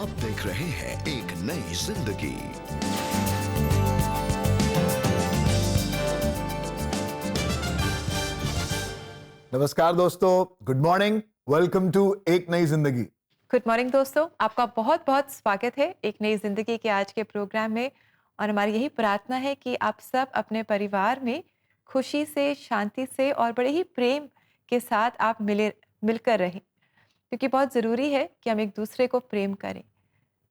अब देख रहे हैं एक नई जिंदगी। नमस्कार दोस्तों, गुड मॉर्निंग। वेलकम टू एक नई जिंदगी। गुड मॉर्निंग दोस्तों, आपका बहुत बहुत स्वागत है एक नई ज़िंदगी के आज के प्रोग्राम में। और हमारी यही प्रार्थना है कि आप सब अपने परिवार में खुशी से, शांति से और बड़े ही प्रेम के साथ आप मिलकर रहें, क्योंकि बहुत ज़रूरी है कि हम एक दूसरे को प्रेम करें।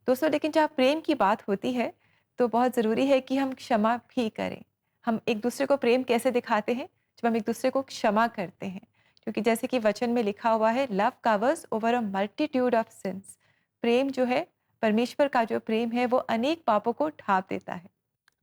दोस्तों, लेकिन जहाँ प्रेम की बात होती है, तो बहुत ज़रूरी है कि हम क्षमा भी करें। हम एक दूसरे को प्रेम कैसे दिखाते हैं? जब हम एक दूसरे को क्षमा करते हैं। क्योंकि जैसे कि वचन में लिखा हुआ है, love covers over a multitude of sins. प्रेम जो है, परमेश्वर का जो प्रेम है, वो अनेक पापों को ढाँप देता है।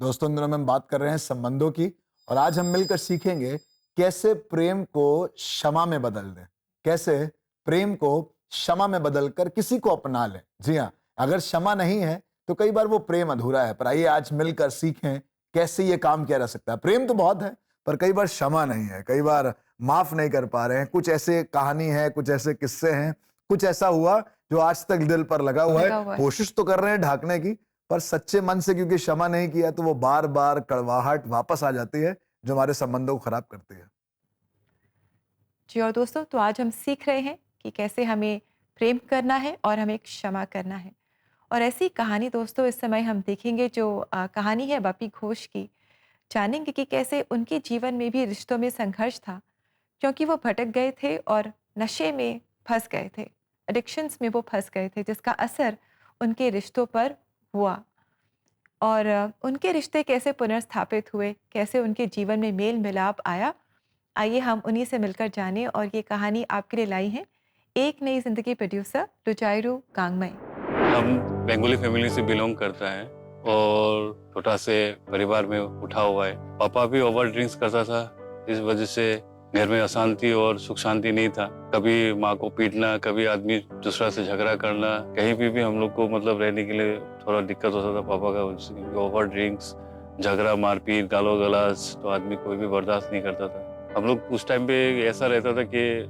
दोस्तों, इन दिनों में हम बात कर रहे हैं संबंधों की, और आज हम मिलकर सीखेंगे कैसे प्रेम को क्षमा में बदल दें, कैसे प्रेम को क्षमा में बदलकर किसी को अपना लें। जी हाँ, अगर क्षमा नहीं है तो कई बार वो प्रेम अधूरा है। पर आइए आज मिलकर सीखें कैसे ये काम किया जा सकता है। प्रेम तो बहुत है, पर कई बार क्षमा नहीं है, कई बार माफ नहीं कर पा रहे हैं। कुछ ऐसे कहानी है, कुछ ऐसे किस्से हैं, कुछ ऐसा हुआ जो आज तक दिल पर लगा हुआ है। लगा हुआ है। कोशिश तो कर रहे हैं ढाकने की, पर सच्चे मन से क्योंकि क्षमा नहीं किया तो वो बार बार कड़वाहट वापस आ जाती है, जो हमारे संबंधों को खराब करती है। जी, और दोस्तों, तो आज हम सीख रहे हैं कि कैसे हमें प्रेम करना है और हमें क्षमा करना है। और ऐसी कहानी दोस्तों इस समय हम देखेंगे, जो कहानी है बपी घोष की। जानेंगे कि कैसे उनके जीवन में भी रिश्तों में संघर्ष था, क्योंकि वो भटक गए थे और नशे में फंस गए थे, एडिक्शंस में वो फंस गए थे, जिसका असर उनके रिश्तों पर हुआ। और उनके रिश्ते कैसे पुनर्स्थापित हुए, कैसे उनके जीवन में मेल मिलाप आया, आइए हम उन्हीं से मिलकर जानें। और ये कहानी आपके लिए लाई है एक नई जिंदगी प्रोड्यूसर रुचायरू गांगमई। हम बंगाली फैमिली से बिलोंग करता है और छोटा से परिवार में उठा हुआ है। पापा भी ओवर ड्रिंक्स करता था, इस वजह से घर में अशांति और सुख शांति नहीं था। कभी माँ को पीटना, कभी आदमी दूसरा से झगड़ा करना, कहीं भी हम लोग को मतलब रहने के लिए थोड़ा दिक्कत होता था पापा का वजह से, क्योंकि ओवर ड्रिंक्स, झगड़ा, मारपीट, गालो गलाज तो आदमी कोई भी बर्दाश्त नहीं करता था। हम लोग उस टाइम पे ऐसा रहता था कि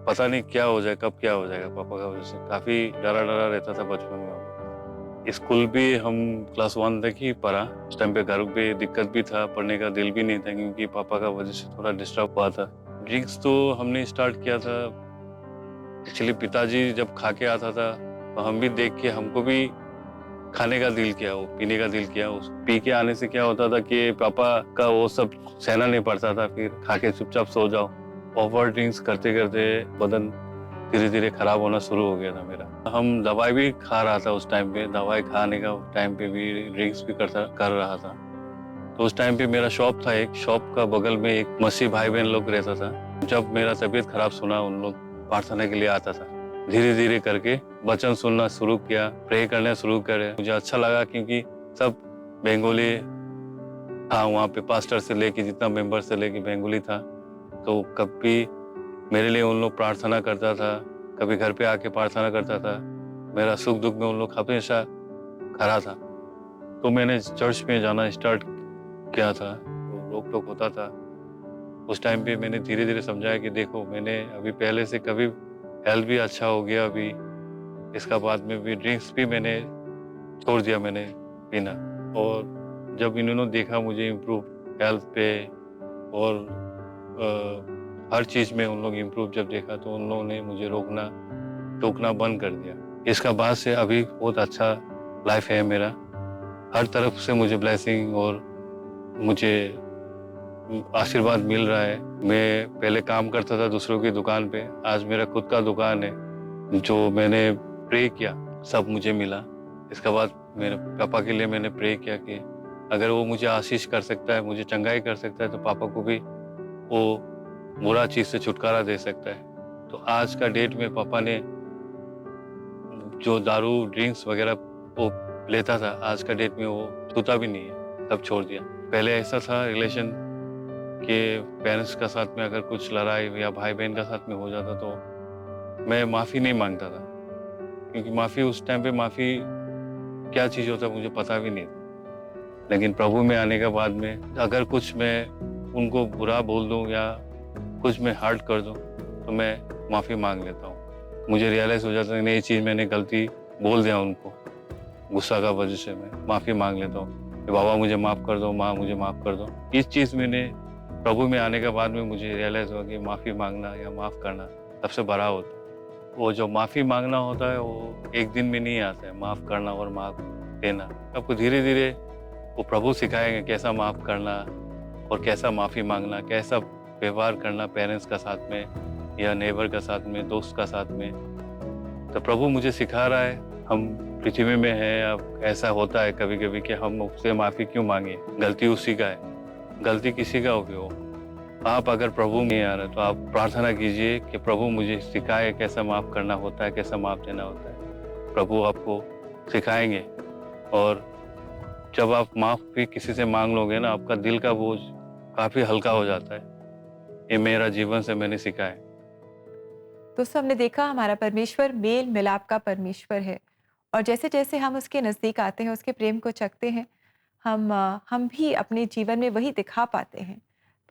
पता नहीं क्या हो जाए, कब क्या हो जाएगा। पापा का वजह से काफी डरा डरा रहता था बचपन में। स्कूल भी हम क्लास 1 तक ही पढ़ा। उस टाइम पे घर पे दिक्कत भी था, पढ़ने का दिल भी नहीं था, क्योंकि पापा का वजह से थोड़ा डिस्टर्ब हुआ था। ड्रिंक्स तो हमने स्टार्ट किया था एक्चुअली पिताजी जब खा के आता था, तो हम भी देख के हमको भी खाने का दिल किया, वो पीने का दिल किया। उस पी के आने से क्या होता था कि पापा का वो सब सहना नहीं पड़ता था, फिर खा के चुपचाप सो जाओ। ओवर ड्रिंक्स करते करते बदन धीरे धीरे खराब होना शुरू हो गया था मेरा। हम दवाई भी खा रहा था उस टाइम पे, दवाई खाने का टाइम पे भी ड्रिंक्स भी कर रहा था। तो उस टाइम पे मेरा शॉप था, एक शॉप का बगल में एक मसीह भाई बहन लोग रहता था। जब मेरा तबीयत खराब सुना, उन लोग प्रार्थना के लिए आता था। धीरे धीरे करके वचन सुनना शुरू किया, प्रे करना शुरू करे। मुझे अच्छा लगा क्योंकि सब बंगाली था वहाँ पे, पास्टर से लेके जितना मेंबर से लेके बंगाली था। तो कभी मेरे लिए उन लोग प्रार्थना करता था, कभी घर पे आके प्रार्थना करता था। मेरा सुख दुख में उन लोग हमेशा खड़ा था। तो मैंने चर्च में जाना स्टार्ट किया था, तो रोक टोक होता था। उस टाइम पे मैंने धीरे धीरे समझाया कि देखो, मैंने अभी पहले से कभी हेल्थ भी अच्छा हो गया, अभी इसका बाद में भी ड्रिंक्स भी मैंने छोड़ दिया, मैंने पीना। और जब इन्होंने देखा मुझे इम्प्रूव हेल्थ पे और हर चीज़ में उन लोग इम्प्रूव जब देखा, तो उन लोगों ने मुझे रोकना टोकना बंद कर दिया। इसका बाद से अभी बहुत अच्छा लाइफ है मेरा। हर तरफ से मुझे ब्लेसिंग और मुझे आशीर्वाद मिल रहा है। मैं पहले काम करता था दूसरों की दुकान पे, आज मेरा खुद का दुकान है। जो मैंने प्रे किया सब मुझे मिला। इसके बाद मेरे पापा के लिए मैंने प्रे किया कि अगर वो मुझे आशीष कर सकता है, मुझे चंगाई कर सकता है, तो पापा को भी वो बुरा चीज़ से छुटकारा दे सकता है। तो आज का डेट में पापा ने जो दारू ड्रिंक्स वगैरह वो लेता था, आज का डेट में वो छूता भी नहीं है, सब छोड़ दिया। पहले ऐसा था रिलेशन कि पेरेंट्स का साथ में अगर कुछ लड़ाई या भाई बहन का साथ में हो जाता तो मैं माफ़ी नहीं मांगता था, क्योंकि माफ़ी उस टाइम पे माफ़ी क्या चीज़ होता है मुझे पता भी नहीं था। लेकिन प्रभु में आने के बाद में अगर कुछ मैं उनको बुरा बोल दूं या कुछ मैं हर्ट कर दूं, तो मैं माफ़ी मांग लेता हूँ। मुझे रियलाइज़ हो जाता है नहीं, ये चीज़ मैंने गलती बोल दिया उनको, गुस्सा का वजह से मैं माफ़ी मांग लेता हूँ कि बाबा मुझे माफ़ कर दो, माँ मुझे माफ़ कर दो। इस चीज़ मैंने प्रभु में आने के बाद में मुझे रियलाइज़ हुआ कि माफ़ी मांगना या माफ़ करना सबसे बड़ा होता है। वो जो माफ़ी मांगना होता है वो एक दिन में नहीं आता है, माफ़ करना और माफ़ देना। आपको धीरे धीरे वो प्रभु सिखाएंगे कैसा माफ़ करना और कैसा माफ़ी मांगना, कैसा व्यवहार करना पेरेंट्स का साथ में या नेबर का साथ में, दोस्त का साथ में। तो प्रभु मुझे सिखा रहा है, हम पृथ्वी में हैं, अब ऐसा होता है कभी कभी कि हम उससे माफ़ी क्यों मांगे, गलती उसी का है, गलती किसी का भी हो। आप अगर प्रभु में आ रहे तो आप प्रार्थना कीजिए कि प्रभु मुझे सिखाए कैसा माफ़ करना होता है, कैसा माफ़ देना होता है। प्रभु आपको सिखाएंगे और जब आप माफ़ी किसी से मांग लोगे ना, आपका दिल का बोझ काफ़ी हल्का हो जाता है। ये मेरा जीवन से मैंने सीखा है। दोस्तों हमने देखा हमारा परमेश्वर मेल मिलाप का परमेश्वर है और जैसे जैसे हम उसके नज़दीक आते हैं, उसके प्रेम को चखते हैं, हम भी अपने जीवन में वही दिखा पाते हैं।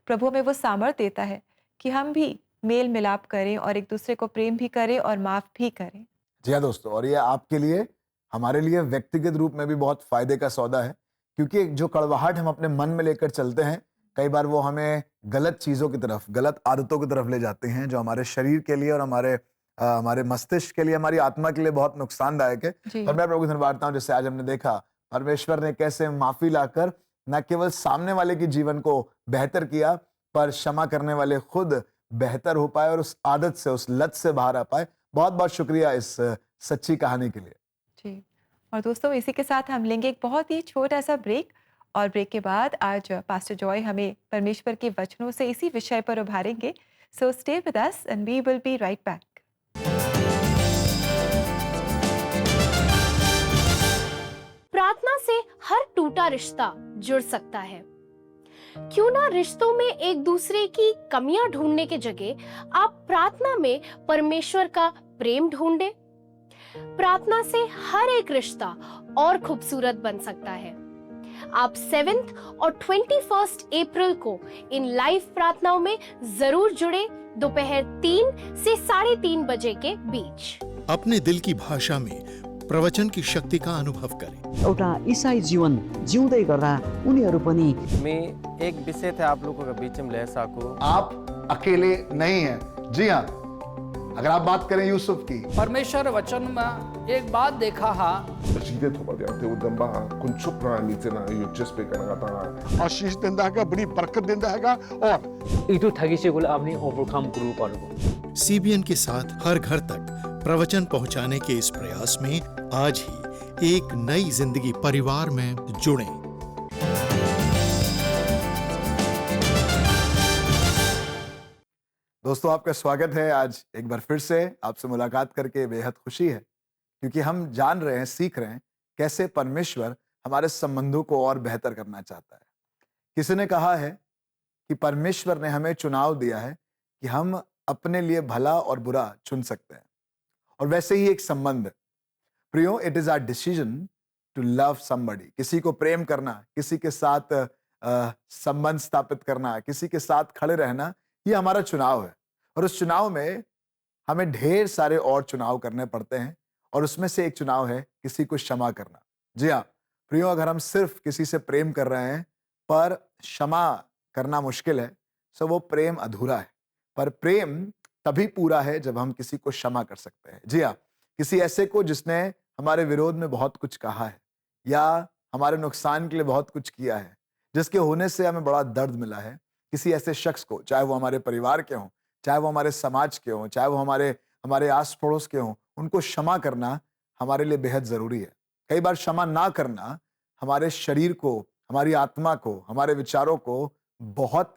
प्रभु हमें वो सामर्थ्य देता है कि हम भी मेल मिलाप करें और एक दूसरे को प्रेम भी करें और माफ़ भी करें। जी हाँ दोस्तों, और ये आपके लिए, हमारे लिए व्यक्तिगत रूप में भी बहुत फायदे का सौदा है, क्योंकि जो कड़वाहट हम अपने मन में लेकर चलते हैं, कई बार वो हमें गलत चीज़ों की तरफ, गलत आदतों की तरफ ले जाते हैं, जो हमारे शरीर के लिए और हमारे मस्तिष्क के लिए, हमारी आत्मा के लिए बहुत नुकसानदायक है। जी। पर मैं प्रभु को धन्यवाद देता हूँ, जैसे आज हमने देखा परमेश्वर ने कैसे माफी लाकर न केवल सामने वाले के जीवन को बेहतर किया, पर क्षमा करने वाले खुद बेहतर हो पाए और उस आदत से, उस लत से बाहर आ पाए। बहुत बहुत शुक्रिया इस सच्ची कहानी के लिए। जी। और दोस्तों इसी के साथ हम लेंगे एक बहुत ही छोटा-सा ब्रेक और ब्रेक के बाद आज पास्टर जॉय हमें परमेश्वर के वचनों से इसी विषय पर उभारेंगे। So stay with us and we will be right back. प्रार्थना से हर टूटा रिश्ता जुड़ सकता है। क्यों ना रिश्तों में एक दूसरे की कमियां ढूंढने के जगह आप प्रार्थना में परमेश्वर का प्रेम ढूंढें। प्रार्थना से हर एक रिश्ता और खूबसूरत बन सकता है। आप 7 और 21 अप्रैल को इन लाइव प्रार्थनाओं में जरूर जुड़े, दोपहर 3 से 3:30 बजे के बीच। अपने दिल की भाषा में प्रवचन की शक्ति का अनुभव करें। एउटा ईसाई जीवन जिउँदै गर्दा उनीहरू पनि मैं एक विषय थे आप लोगों के बीच में ले सकूं। आप अकेले नहीं हैं। जी हाँ, अगर आप बात करें यूसुफ की, परमेश्वर वचन में एक बात देखा हा Presidente Tomadia Teudamba Kunchukra Nitina Yuchespe Kanagata. आशीष देता है, बड़ी बरकत देता है और इटू ठगी से गुल आपने ओवरकम करू पारो। सीबीएन के साथ हर घर तक प्रवचन पहुंचाने के इस प्रयास में आज ही एक नई जिंदगी परिवार में जुड़ें। दोस्तों आपका स्वागत है। आज एक बार फिर से आपसे मुलाकात करके बेहद खुशी है, क्योंकि हम जान रहे हैं, सीख रहे हैं कैसे परमेश्वर हमारे संबंधों को और बेहतर करना चाहता है। किसी ने कहा है कि परमेश्वर ने हमें चुनाव दिया है कि हम अपने लिए भला और बुरा चुन सकते हैं, और वैसे ही एक संबंध। प्रियो, it is our decision to love somebody. किसी को प्रेम करना, किसी के साथ संबंध स्थापित करना, किसी के साथ खड़े रहना, ये हमारा चुनाव है। और उस चुनाव में हमें ढेर सारे और चुनाव करने पड़ते हैं, और उसमें से एक चुनाव है किसी को क्षमा करना। जी हाँ प्रियो, अगर हम सिर्फ किसी से प्रेम कर रहे हैं पर क्षमा करना मुश्किल है, तो वो प्रेम अधूरा है। पर प्रेम तभी पूरा है जब हम किसी को क्षमा कर सकते हैं। जी हाँ, किसी ऐसे को जिसने हमारे विरोध में बहुत कुछ कहा है या हमारे नुकसान के लिए बहुत कुछ किया है, जिसके होने से हमें बड़ा दर्द मिला है। किसी ऐसे शख्स को, चाहे वो हमारे परिवार के हों, चाहे वो हमारे समाज के हों, चाहे वो हमारे आस पड़ोस के हों, उनको क्षमा करना हमारे लिए बेहद जरूरी है। कई बार क्षमा ना करना हमारे शरीर को, हमारी आत्मा को, हमारे विचारों को बहुत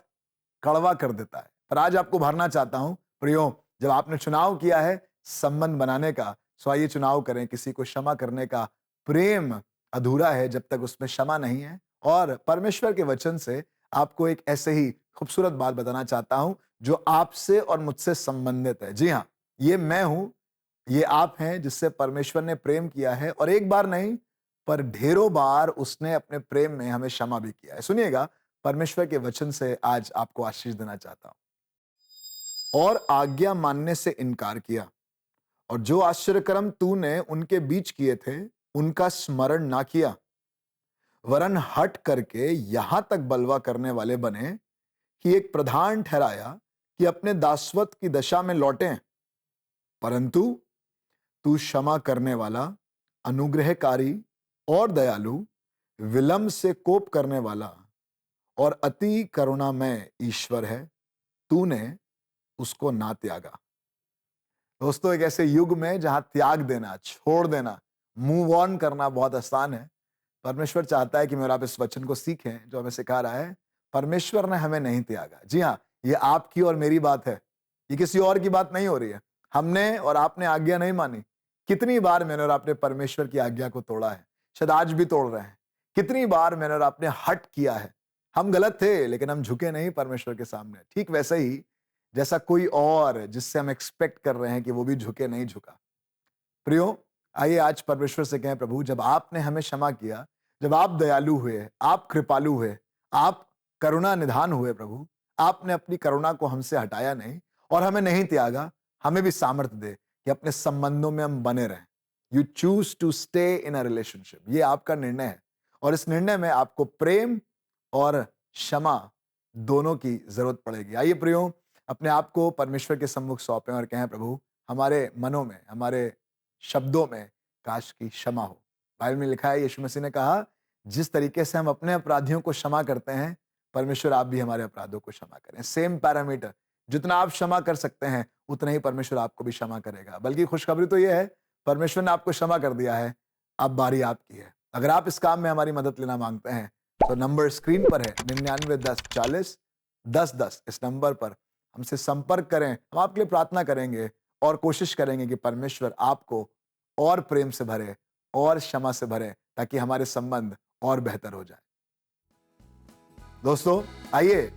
कड़वा कर देता है। पर आज आपको भरना चाहता हूं प्रियो, जब आपने चुनाव किया है संबंध बनाने का, सो आइए चुनाव करें किसी को क्षमा करने का। प्रेम अधूरा है जब तक उसमें क्षमा नहीं है। और परमेश्वर के वचन से आपको एक ऐसे ही खूबसूरत बात बताना चाहता हूं जो आपसे और मुझसे संबंधित है। जी हाँ, ये मैं हूं, ये आप हैं जिससे परमेश्वर ने प्रेम किया है, और एक बार नहीं पर ढेरों बार उसने अपने प्रेम में हमें क्षमा भी किया है। सुनिएगा, परमेश्वर के वचन से आज आपको आशीष देना चाहता हूं। और आज्ञा मानने से इनकार किया और जो आश्चर्यकर्म तूने उनके बीच किए थे उनका स्मरण ना किया, वरन हट करके यहां तक बलवा करने वाले बने कि एक प्रधान ठहराया कि अपने दासवत की दशा में लौटें। परंतु तू क्षमा करने वाला, अनुग्रहकारी और दयालु, विलंब से कोप करने वाला और अति करुणामय ईश्वर है। तूने उसको ना त्यागा। दोस्तों, एक ऐसे युग में जहां त्याग देना, छोड़ देना, मूव ऑन करना बहुत आसान है, परमेश्वर चाहता है कि मैं और आप इस वचन को सीखें जो हमें सिखा रहा है परमेश्वर ने हमें नहीं त्यागा। जी हाँ, ये आपकी और मेरी बात है, ये किसी और की बात नहीं हो रही है। हमने और आपने आज्ञा नहीं मानी। कितनी बार मैंने और आपने परमेश्वर की आज्ञा को तोड़ा है, शायद आज भी तोड़ रहे हैं। कितनी बार मैंने और आपने हट किया है। हम गलत थे लेकिन हम झुके नहीं परमेश्वर के सामने। ठीक वैसे ही जैसा कोई और जिससे हम एक्सपेक्ट कर रहे हैं कि वो भी झुके, नहीं झुका। प्रियो, आइए आज परमेश्वर से कहें, प्रभु जब आपने हमें क्षमा किया, जब आप दयालु हुए, आप कृपालु हुए, आप करुणा निधान हुए, प्रभु आपने अपनी करुणा को हमसे हटाया नहीं और हमें नहीं त्यागा। हमें भी सामर्थ्य दे कि अपने संबंधों में हम बने रहें। You choose to stay in a relationship, ये आपका निर्णय है और इस निर्णय में आपको प्रेम और क्षमा दोनों की जरूरत पड़ेगी। आइए प्रियो, अपने आप को परमेश्वर के सम्मुख सौंपें और कहें, प्रभु हमारे मनों में, हमारे शब्दों में काश की क्षमा हो। बाइबल में लिखा है, यीशु मसीह ने कहा, जिस तरीके से हम अपने अपराधियों को क्षमा करते हैं, परमेश्वर आप भी हमारे अपराधों को क्षमा करें। सेम पैरामीटर, जितना आप क्षमा कर सकते हैं उतना ही परमेश्वर आपको भी क्षमा करेगा। बल्कि खुशखबरी तो यह है, परमेश्वर ने आपको क्षमा कर दिया है, अब बारी आपकी है। अगर आप इस काम में हमारी मदद लेना मांगते हैं तो नंबर स्क्रीन पर है 99 10 40 10 10। इस नंबर पर हमसे संपर्क करें। हम आपके लिए प्रार्थना करेंगे और कोशिश करेंगे कि परमेश्वर आपको और प्रेम से भरे और क्षमा से भरे, ताकि हमारे संबंध और बेहतर हो जाए। दोस्तों, आइए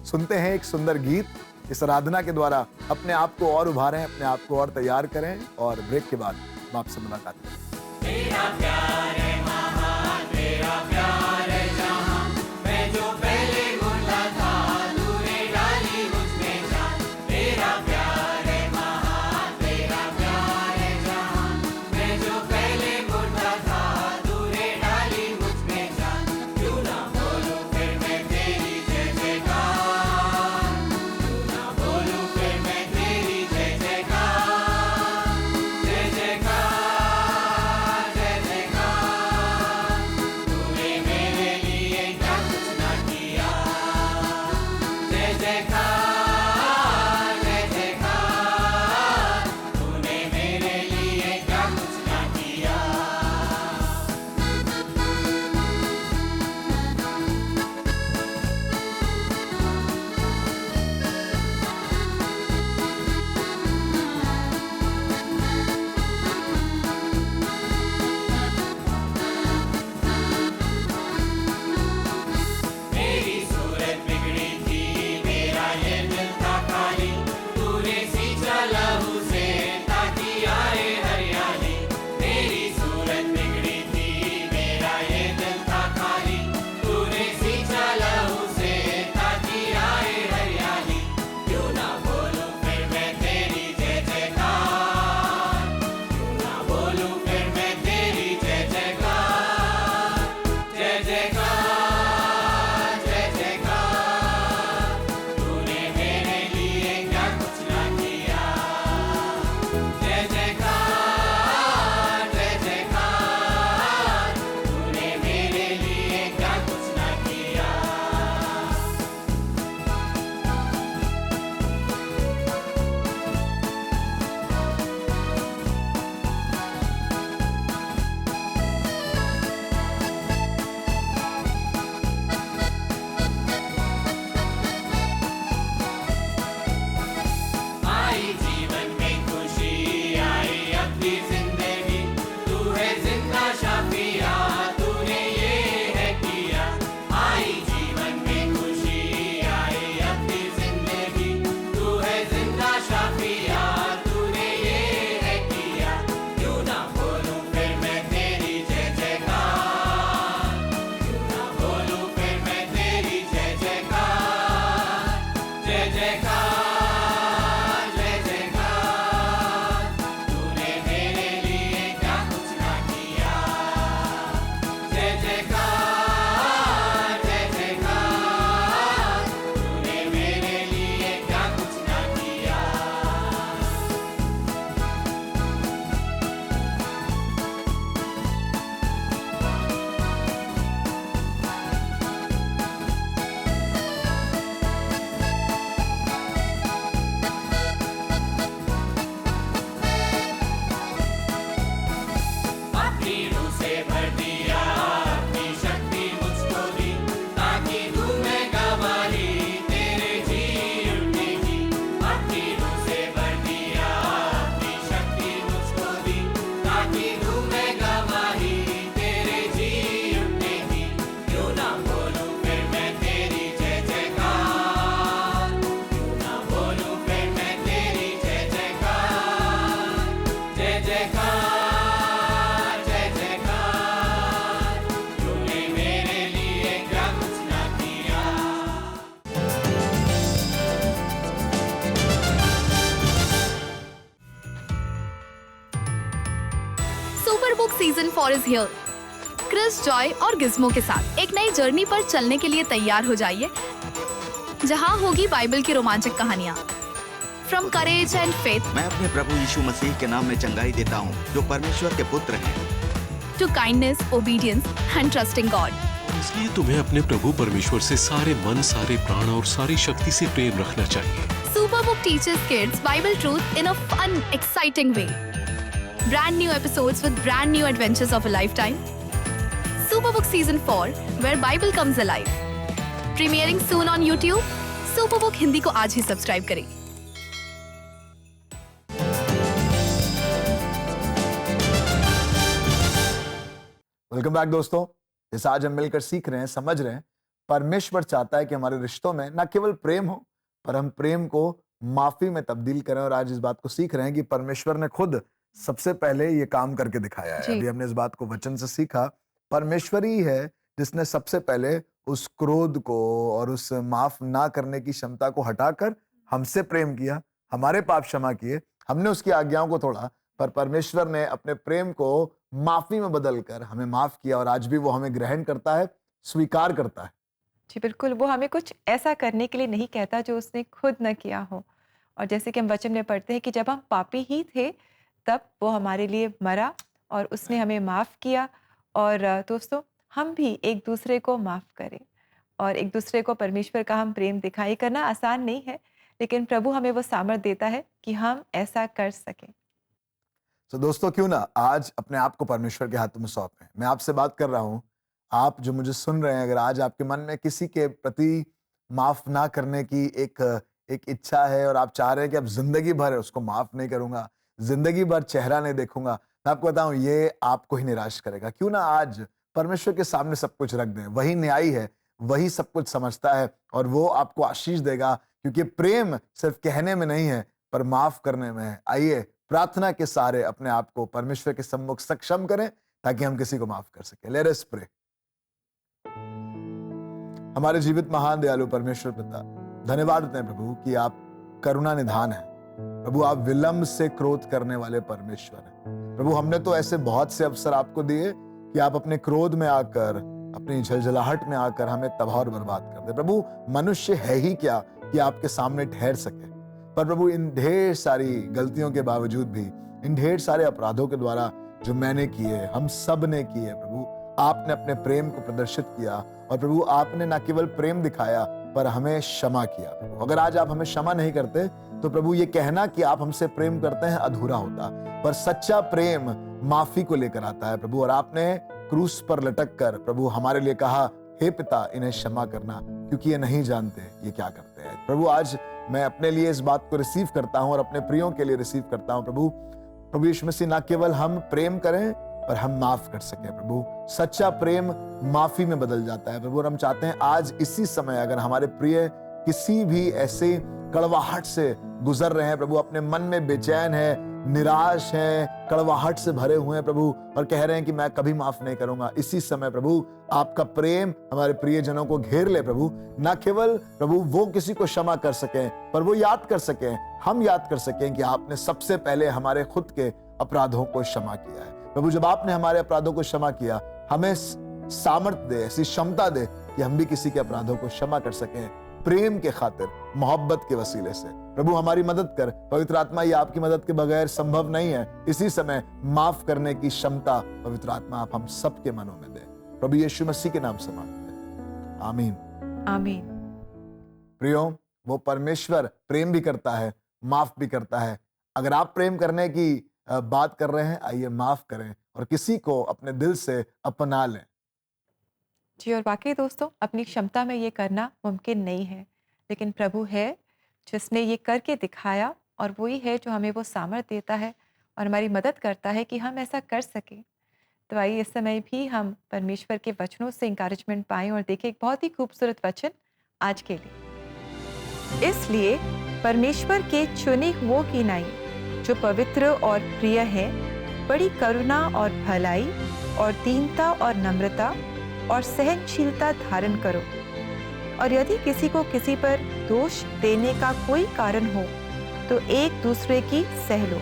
सुनते हैं एक सुंदर गीत। इस आराधना के द्वारा अपने आप को और उभारें, अपने आप को और तैयार करें और ब्रेक के बाद हम आपसे मुलाकात करें। तेरा प्यार है महान, तेरा प्यार है जहां, मैं जो पहले मुर्दा था तूने डाली मुझ में जान। तेरा प्यार है महान, तेरा प्यार है जहां, मैं जो पहले मुर्दा था तूने डाली मुझ में जान। क्यों ना बोलूं फिर मैं तेरी जय जयकार, क्यों ना बोलूं फिर मैं तेरी जय जयकार, जय जयकार, जय जयकार। तूने मेरे लिए क्या कुछ ना किया, जय जयकार, जय जयकार। तूने मेरे लिए क्या कुछ ना किया। मेरी सूरत बिगड़ी थी, मेरा ये दिल था खाली, तूने सींचा लहू से ताकि आए हरियाली। मेरी सूरत बिगड़ी थी, मेरा ये दिल था खाली, तूने सींचा लहू से ताकि आए हरियाली। क्यों ना बोलूं फिर मैं तेरी जय जयकार, क्यों ना बोलूं फिर मैं तेरी जय जयकार, जय जयकार, जय जयकार। तूने मेरे लिए क्या कुछ ना किया, जय जयकार, जय जयकार। तूने मेरे लिए क्या कुछ ना किया। आई जीवन में खुशी, आई अपनी जिंदगी, तू है जिंदा शाफिया, तूने ये है किया। आई जीवन में खुशी, आई अपनी जिंदगी, तू है जिंदा शाफिया, तूने ये है किया। क्यों ना बोलूं फिर मैं तेरी जय जयकार, क्यों ना बोलूं फिर मैं तेरी जय जयकार, जय जयकार, जय जयकार। तूने season 4 is here. Chris, Joy और गिज़्मो के साथ एक नई जर्नी पर चलने के लिए तैयार हो जाइए, जहां होगी बाइबल की रोमांचक कहानियां। फ्रॉम करेज एंड फेथ, मैं अपने प्रभु यीशु मसीह के नाम में चंगाई देता हूँ, जो परमेश्वर के पुत्र हैं, to kindness, obedience and trusting God. इसलिए तुम्हें अपने प्रभु परमेश्वर से सारे मन, सारे प्राण और सारी शक्ति से प्रेम रखना चाहिए। Superbook teaches kids Bible truth in a fun, exciting way. Brand new episodes with brand new adventures of a lifetime. Superbook Season 4, where Bible comes alive. Premiering soon on YouTube. Superbook Hindi को आज ही subscribe करें। Welcome back दोस्तों। जैसे आज हम मिलकर सीख रहे हैं, समझ रहे हैं, परमेश्वर चाहता है कि हमारे रिश्तों में न केवल प्रेम हो, पर हम प्रेम को माफी में तब्दील करें। और आज इस बात को सीख रहे हैं कि परमेश्वर ने खुद सबसे पहले ये काम करके दिखाया है। अभी हमने इस बात को वचन से सीखा। परमेश्वर ही है जिसने सबसे पहले उस क्रोध को और उस माफ ना करने की क्षमता को हटाकर हमसे प्रेम किया, हमारे पाप क्षमा किए, हमने उसकी आज्ञाओं को तोड़ा, पर परमेश्वर ने अपने प्रेम को माफी में बदलकर हमें माफ किया। और आज भी वो हमें ग्रहण करता है, स्वीकार करता है। जी बिल्कुल, वो हमें कुछ ऐसा करने के लिए नहीं कहता जो उसने खुद न किया हो। और जैसे कि हम वचन में पढ़ते हैं कि जब हम पापी ही थे, तब वो हमारे लिए मरा और उसने हमें माफ़ किया। और दोस्तों, हम भी एक दूसरे को माफ़ करें और एक दूसरे को परमेश्वर का हम प्रेम दिखाई करना आसान नहीं है, लेकिन प्रभु हमें वो सामर्थ्य देता है कि हम ऐसा कर सकें। तो दोस्तों, क्यों ना आज अपने आप को परमेश्वर के हाथों में सौंपें। मैं आपसे बात कर रहा हूँ, आप जो मुझे सुन रहे हैं, अगर आज आपके मन में किसी के प्रति माफ ना करने की एक इच्छा है और आप चाह रहे हैं कि अब जिंदगी भर उसको माफ नहीं करूंगा, जिंदगी भर चेहरा नहीं देखूंगा, मैं आपको बताऊं ये आपको ही निराश करेगा। क्यों ना आज परमेश्वर के सामने सब कुछ रख दें। वही न्यायी है, वही सब कुछ समझता है और वो आपको आशीष देगा, क्योंकि प्रेम सिर्फ कहने में नहीं है पर माफ करने में है। आइए प्रार्थना के सहारे अपने आप को परमेश्वर के सम्मुख सक्षम करें ताकि हम किसी को माफ कर सकें। Let us pray. हमारे जीवित महान दयालु परमेश्वर पिता, धन्यवाद देते हैं प्रभु कि आप करुणा निधान है। प्रभु, आप विलंब से क्रोध करने वाले परमेश्वर हैं। प्रभु, हमने तो ऐसे बहुत से अवसर आपको दिए कि आप अपने क्रोध में आकर, अपनी झलझलाहट में आकर हमें तबाह और बर्बाद कर दे। प्रभु, मनुष्य है ही क्या कि आपके सामने ठहर सके, पर प्रभु इन ढेर सारी गलतियों के बावजूद भी, इन ढेर सारे अपराधों के द्वारा जो मैंने किए, हम सब ने किए, प्रभु आपने अपने प्रेम को प्रदर्शित किया और प्रभु आपने न केवल प्रेम दिखाया पर हमें क्षमा किया। प्रभु, अगर आज आप हमें क्षमा नहीं करते तो प्रभु ये कहना कि आप हमसे प्रेम करते हैं अधूरा होता, पर सच्चा प्रेम माफी को लेकर आता है प्रभु। और आपने क्रूस पर लटक कर प्रभु हमारे लिए कहा, हे पिता इन्हें क्षमा करना क्योंकि ये नहीं जानते ये क्या करते हैं। प्रभु, आज मैं अपने लिए इस बात को रिसीव करता हूं और अपने प्रियों के लिए रिसीव करता हूं। प्रभु यीशु मसीह, ना केवल हम प्रेम करें पर हम माफ कर सकें। प्रभु, सच्चा प्रेम माफी में बदल जाता है प्रभु। और हम चाहते हैं आज इसी समय अगर हमारे प्रिय किसी भी ऐसे कड़वाहट से गुजर रहे हैं प्रभु, अपने मन में बेचैन है, निराश है, कड़वाहट से भरे हुए हैं प्रभु, और कह रहे हैं कि मैं कभी माफ नहीं करूंगा, इसी समय प्रभु आपका प्रेम हमारे प्रियजनों को घेर ले प्रभु। ना केवल प्रभु वो किसी को क्षमा कर सकें, पर वो याद कर सकें, हम याद कर सकें कि आपने सबसे पहले हमारे खुद के अपराधों को क्षमा किया है प्रभु। जब आपने हमारे अपराधों को क्षमा किया, हमें सामर्थ्य दे, ऐसी क्षमता दे कि हम भी किसी के अपराधों को क्षमा कर सकें, प्रेम के खातिर, मोहब्बत के वसीले से। प्रभु हमारी मदद कर, पवित्र आत्मा, ये आपकी मदद के बगैर संभव नहीं है। इसी समय माफ करने की क्षमता पवित्र आत्मा आप हम सबके मनों में दे, प्रभु यीशु मसीह के नाम से मांगते हैं, आमीन आमीन। प्रियो, वो परमेश्वर प्रेम भी करता है, माफ भी करता है। अगर आप प्रेम करने की बात कर रहे हैं, आइए माफ करें और किसी को अपने दिल से अपना लें। जी, और वाकई दोस्तों, अपनी क्षमता में ये करना मुमकिन नहीं है, लेकिन प्रभु है जिसने ये करके दिखाया, और वही है जो हमें वो सामर्थ्य देता है और हमारी मदद करता है कि हम ऐसा कर सकें। तो आइए इस समय भी हम परमेश्वर के वचनों से इंकरेजमेंट पाएं और देखें एक बहुत ही खूबसूरत वचन आज के लिए। इसलिए परमेश्वर के चुने हुओं की नाई जो पवित्र और प्रिय है, बड़ी करुणा और भलाई और दीनता और नम्रता और सहनशीलता धारण करो। और यदि किसी को किसी पर दोष देने का कोई कारण हो तो एक दूसरे की सह लो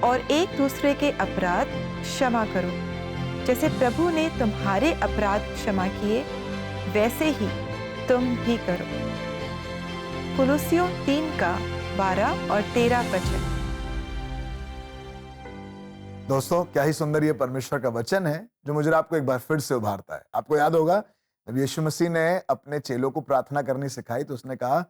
और एक दूसरे के अपराध क्षमा करो। जैसे प्रभु ने तुम्हारे अपराध क्षमा किए वैसे ही तुम भी करो। कुलुस्सियों 3:12 और 13 वचन। दोस्तों, क्या ही सुंदर ये परमेश्वर का वचन है जो मुझे आपको एक बार फिर से उभारता है। आपको याद होगा जब यीशु मसीह ने अपने चेलों को प्रार्थना करनी सिखाई तो उसने कहा,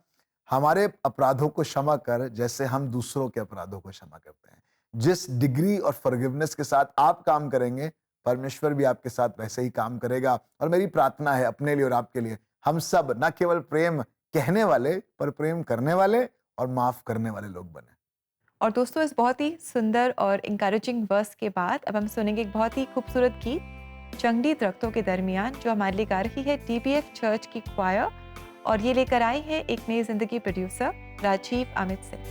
हमारे अपराधों को क्षमा कर जैसे हम दूसरों के अपराधों को क्षमा करते हैं। जिस डिग्री और फॉरगिवनेस के साथ आप काम करेंगे, परमेश्वर भी आपके साथ वैसे ही काम करेगा। और मेरी प्रार्थना है अपने लिए और आपके लिए, हम सब न केवल प्रेम कहने वाले पर प्रेम करने वाले और माफ करने वाले लोग बने। और दोस्तों, इस बहुत ही सुंदर और इंकरेजिंग वर्स के बाद अब हम सुनेंगे एक बहुत ही खूबसूरत गीत जंगली दरख्तों के दरमियान, जो हमारे लिए गा रही है DBF चर्च की क्वायर, और ये लेकर आई है एक नई जिंदगी producer Rajiv Amit Singh.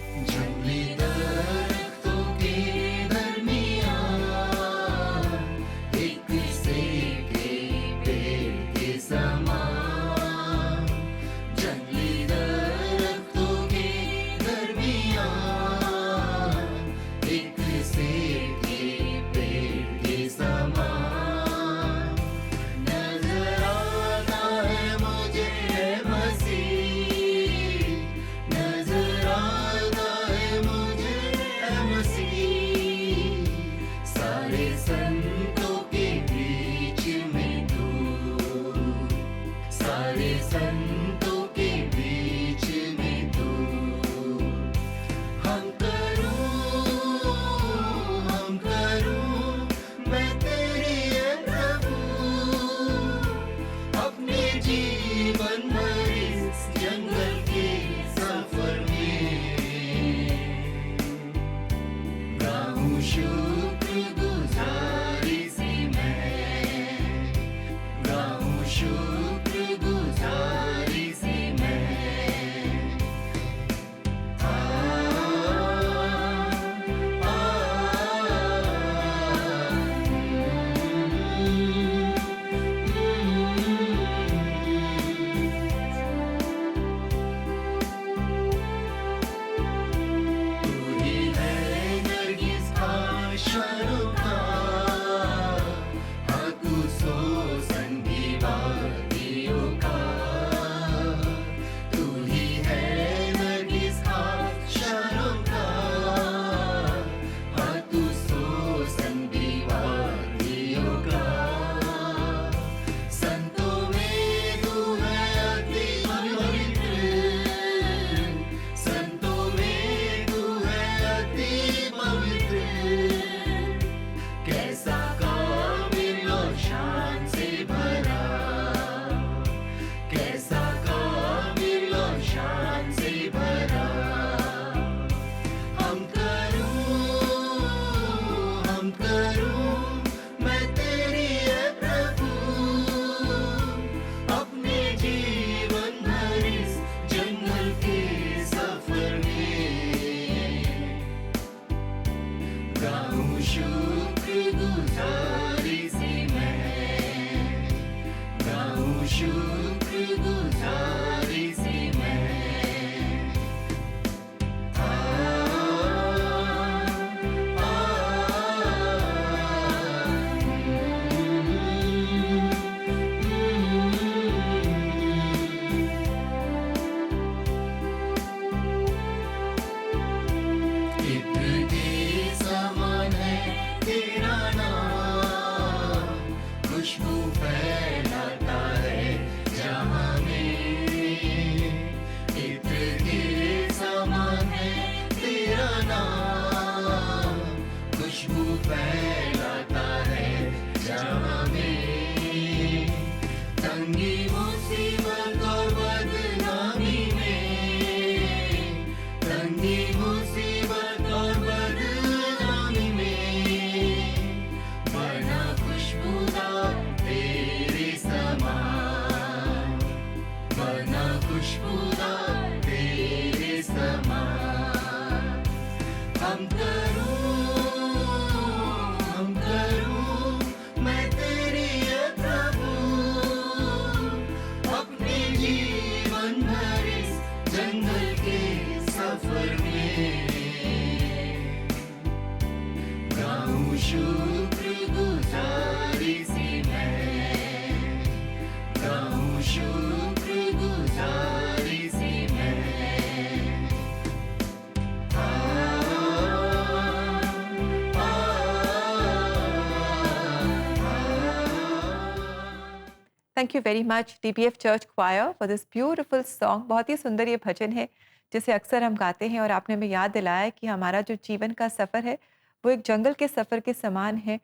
Thank you very much DBF church choir for this beautiful song. बहुत ही सुंदर ये भजन है जिसे अक्सर हम गाते हैं, और आपने हमें याद दिलाया कि हमारा जो जीवन का सफ़र है वो एक जंगल के सफ़र के समान है।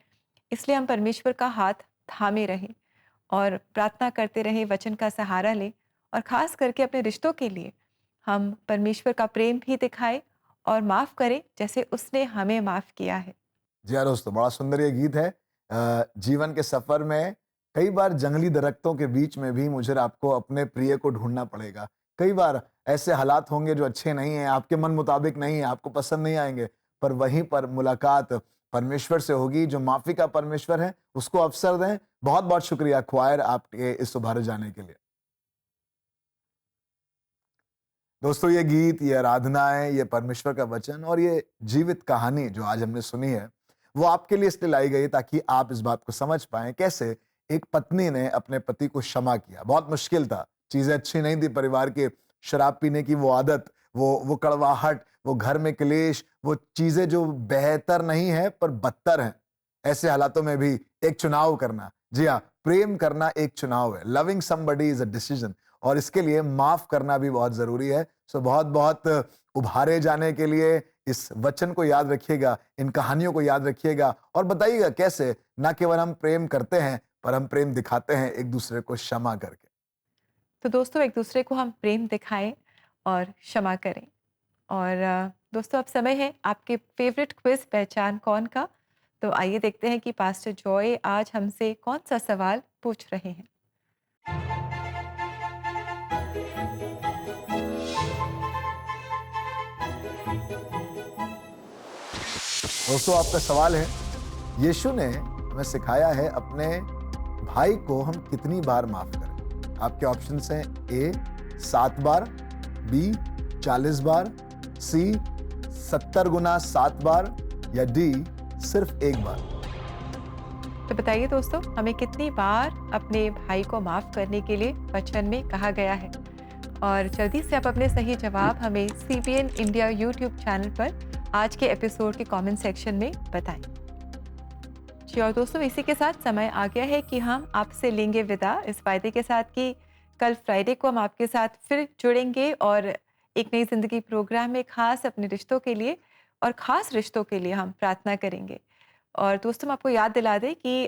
इसलिए हम परमेश्वर का हाथ थामे रहें और प्रार्थना करते रहें, वचन का सहारा लें, और ख़ास करके अपने रिश्तों के लिए हम परमेश्वर का प्रेम भी दिखाएं और माफ़ करें जैसे उसने हमें माफ़ किया है। जी हाँ दोस्तों, बड़ा सुंदर ये गीत है। जीवन के सफर में कई बार जंगली दरख्तों के बीच में भी मुझे और आपको अपने प्रिय को ढूंढना पड़ेगा। कई बार ऐसे हालात होंगे जो अच्छे नहीं हैं, आपके मन मुताबिक नहीं है, आपको पसंद नहीं आएंगे, पर वहीं पर मुलाकात परमेश्वर से होगी जो माफी का परमेश्वर है। उसको अवसर दें। बहुत बहुत शुक्रिया क्वायर आपके इस उभारे जाने के लिए। दोस्तों, ये गीत, ये आराधनाएं, ये परमेश्वर का वचन और ये जीवित कहानी जो आज हमने सुनी है, वो आपके लिए इसलिए लाई गई ताकि आप इस बात को समझ पाएं कैसे एक पत्नी ने अपने पति को क्षमा किया। बहुत मुश्किल था, चीजें अच्छी नहीं थी परिवार के, शराब पीने की वो आदत, वो कड़वाहट, वो घर में क्लेश, वो चीजें जो बेहतर नहीं है पर बदतर हैं। ऐसे हालातों में भी एक चुनाव करना, जी हाँ, प्रेम करना एक चुनाव है। Loving somebody is a decision, और इसके लिए माफ करना भी बहुत जरूरी है। सो बहुत बहुत उभारे जाने के लिए इस वचन को याद रखिएगा, इन कहानियों को याद रखिएगा, और बताइएगा कैसे ना केवल हम प्रेम करते हैं पर हम प्रेम दिखाते हैं एक दूसरे को क्षमा करके। तो दोस्तों, एक दूसरे को हम प्रेम दिखाएं और क्षमा करें। और दोस्तों, अब समय है आपके फेवरेट क्विज पहचान कौन का। तो आइए देखते हैं कि पास्टर जॉय आज हमसे कौन सा सवाल पूछ रहे हैं। दोस्तों, आपका सवाल है, यीशु ने हमें सिखाया है अपने भाई को हम कितनी बार माफ करें। आपके ऑप्शंस हैं ए 7 बार, बी 40 बार, सी 70 गुना 7 बार, या डी सिर्फ 1 बार। तो बताइए दोस्तों, हमें कितनी बार अपने भाई को माफ करने के लिए वचन में कहा गया है। और जल्दी से आप अपने सही जवाब हमें CBN इंडिया YouTube चैनल पर आज के एपिसोड के कमेंट सेक्शन में बताएं। जी, और दोस्तों, इसी के साथ समय आ गया है कि हम आपसे लेंगे विदा, इस वायदे के साथ कि कल फ्राइडे को हम आपके साथ फिर जुड़ेंगे और एक नई जिंदगी प्रोग्राम में खास अपने रिश्तों के लिए और खास रिश्तों के लिए हम प्रार्थना करेंगे। और दोस्तों, हम आपको याद दिला दें कि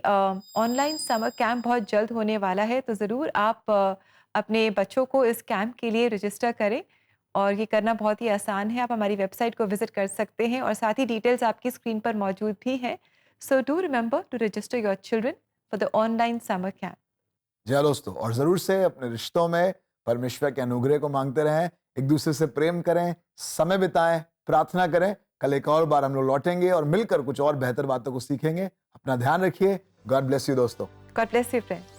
ऑनलाइन समर कैंप बहुत जल्द होने वाला है, तो ज़रूर आप अपने बच्चों को इस कैंप के लिए रजिस्टर करें, और ये करना बहुत ही आसान है। आप हमारी वेबसाइट को विजिट कर सकते हैं और साथ ही डिटेल्स आपकी स्क्रीन पर मौजूद भी हैं। So do remember to register your children for the online summer camp. जी हाँ दोस्तों, और जरूर से अपने रिश्तों में परमेश्वर के अनुग्रह को मांगते रहें, एक दूसरे से प्रेम करें, समय बिताएं, प्रार्थना करें। कल एक और बार हम लोग लौटेंगे और मिलकर कुछ और बेहतर बातों को सीखेंगे। अपना ध्यान रखिए। गॉड ब्लेस यू दोस्तों। God bless you friends.